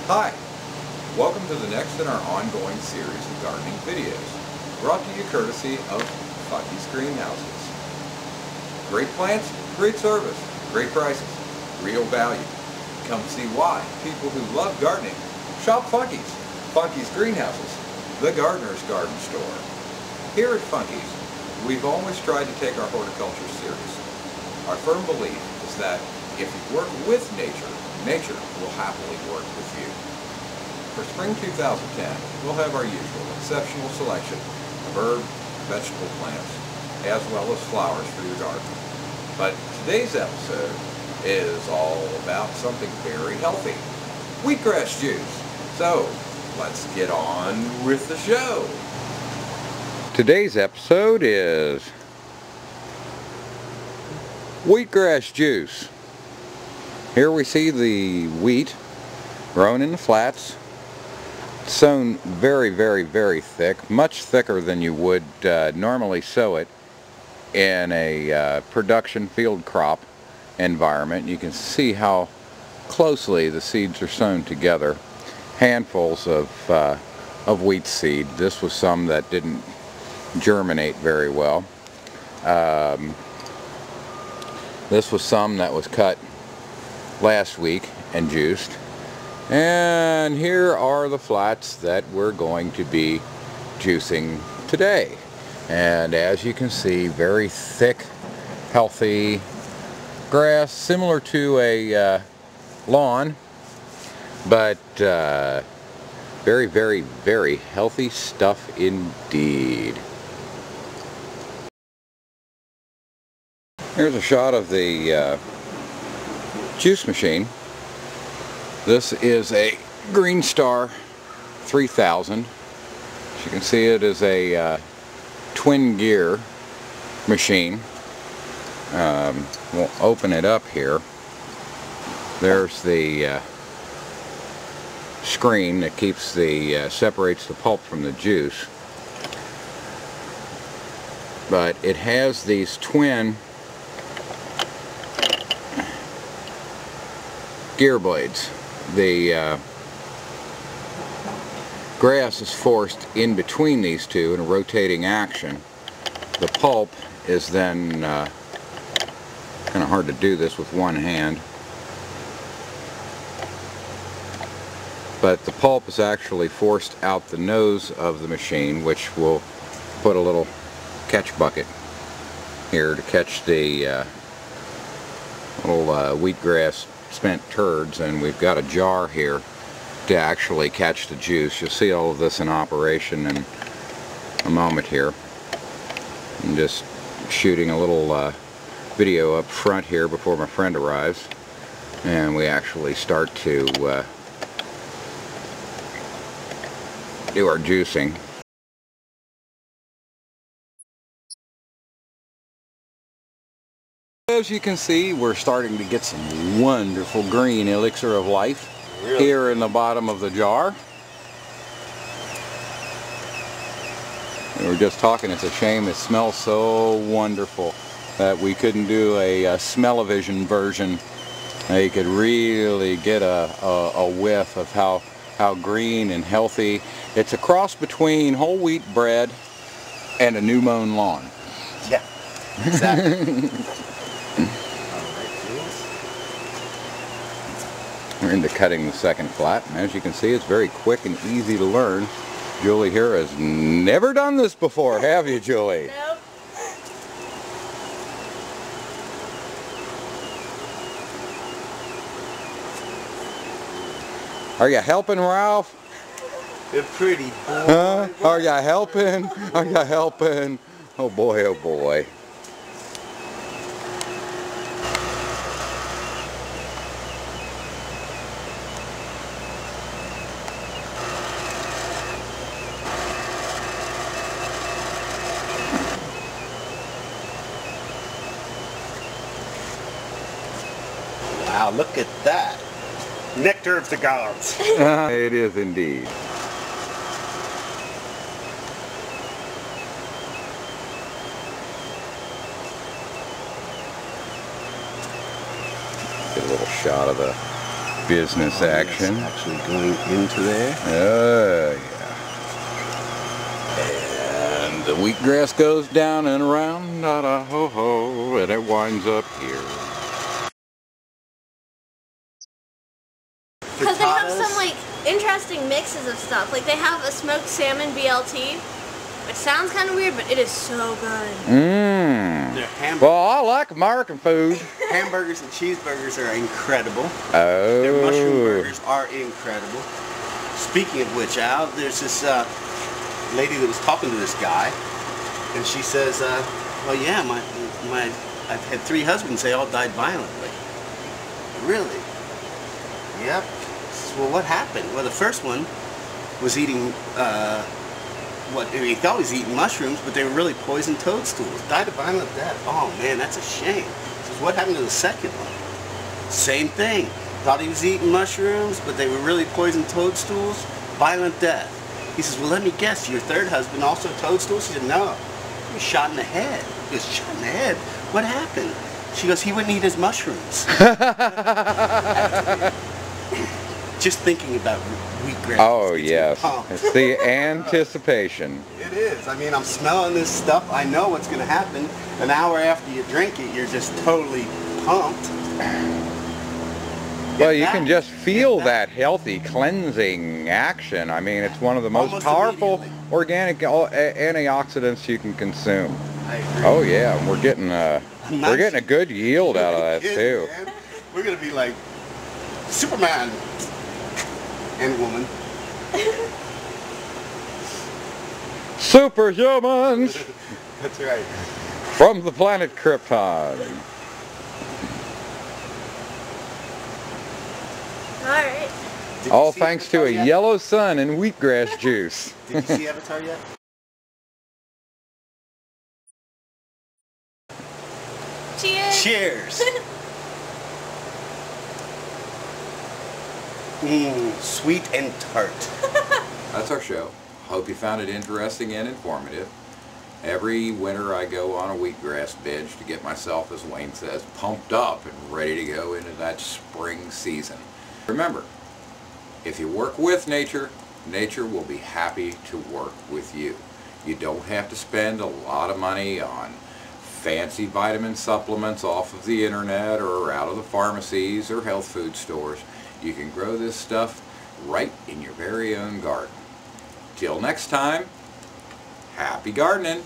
Hi, welcome to the next in our ongoing series of gardening videos, brought to you courtesy of Funke's Greenhouses. Great plants, great service, great prices, real value. Come see why people who love gardening shop Funke's Greenhouses, the gardener's garden store. Here at Funke's, we've always tried to take our horticulture seriously. Our firm belief is that if you work with nature, nature will happily work with you. For spring 2010, we'll have our usual exceptional selection of herb, vegetable plants, as well as flowers for your garden. But today's episode is all about something very healthy, wheatgrass juice. So, let's get on with the show. Today's episode is wheatgrass juice. Here we see the wheat grown in the flats, sown very, very, very thick, much thicker than you would normally sow it in a production field crop environment. You can see how closely the seeds are sown together. Handfuls of wheat seed. This was some that didn't germinate very well. This was some that was cut last week and juiced. And here are the flats that we're going to be juicing today. And as you can see, very thick, healthy grass, similar to a lawn, but very, very, very healthy stuff indeed. Here's a shot of the juice machine. This is a Green Star 3000. As you can see, it is a twin gear machine. We'll open it up here. There's the screen that keeps the separates the pulp from the juice. But it has these twin gear blades. The grass is forced in between these two in a rotating action. The pulp is then kind of hard to do this with one hand, but the pulp is actually forced out the nose of the machine, which will put a little catch bucket here to catch the little wheatgrass spent turds, and we've got a jar here to actually catch the juice. You'll see all of this in operation in a moment here. I'm just shooting a little video up front here before my friend arrives, and we actually start to do our juicing. As you can see, we're starting to get some wonderful green elixir of life here in the bottom of the jar. We were just talking, it's a shame it smells so wonderful that we couldn't do a smell-o-vision version. You could really get a whiff of how green and healthy. It's a cross between whole wheat bread and a new mown lawn. Yeah, exactly. We're into cutting the second flat, and as you can see, it's very quick and easy to learn. Julie here has never done this before, have you, Julie? Nope. Are you helping, Ralph? You're pretty boy. Huh? Are you helping? Are you helping? Oh boy, oh boy. Wow, look at that. Nectar of the gods. It is indeed. Get a little shot of the business action. Yes, actually going into there. Oh, yeah. And the wheatgrass goes down and around, da-da-ho-ho, and it winds up here. Because they have some like interesting mixes of stuff. Like they have a smoked salmon BLT, which sounds kind of weird, but it is so good. Mmm. Well, I like American food. Hamburgers and cheeseburgers are incredible. Oh. Their mushroom burgers are incredible. Speaking of which, Al, there's this lady that was talking to this guy, and she says, well, yeah, I've had 3 husbands. They all died violently. Really? Yep. Well, what happened? Well, the first one was eating, he thought he was eating mushrooms, but they were really poisoned toadstools. Died a violent death. Oh, man, that's a shame. He says, what happened to the second one? Same thing. Thought he was eating mushrooms, but they were really poisoned toadstools. Violent death. He says, well, let me guess, your third husband also toadstools? She said, no. He was shot in the head. He was shot in the head. What happened? She goes, he wouldn't eat his mushrooms. Just thinking about wheatgrass. Oh, yes. It's the anticipation. It is. I mean, I'm smelling this stuff. I know what's going to happen. An hour after you drink it, you're just totally pumped. Well, you can just feel that healthy cleansing action. I mean, it's one of the most powerful organic antioxidants you can consume. I agree. Oh yeah, and we're getting a good yield out of that too. Man. We're gonna be like Superman and woman. Superhumans That's right. from the planet Krypton. Alright. All thanks to a yellow sun and wheatgrass juice. Did you see Avatar yet? Cheers! Cheers! Sweet and tart. That's our show. Hope you found it interesting and informative. Every winter I go on a wheatgrass binge to get myself, as Wayne says, pumped up and ready to go into that spring season. Remember, if you work with nature, nature will be happy to work with you. You don't have to spend a lot of money on fancy vitamin supplements off of the internet or out of the pharmacies or health food stores. You can grow this stuff right in your very own garden. Till next time, happy gardening!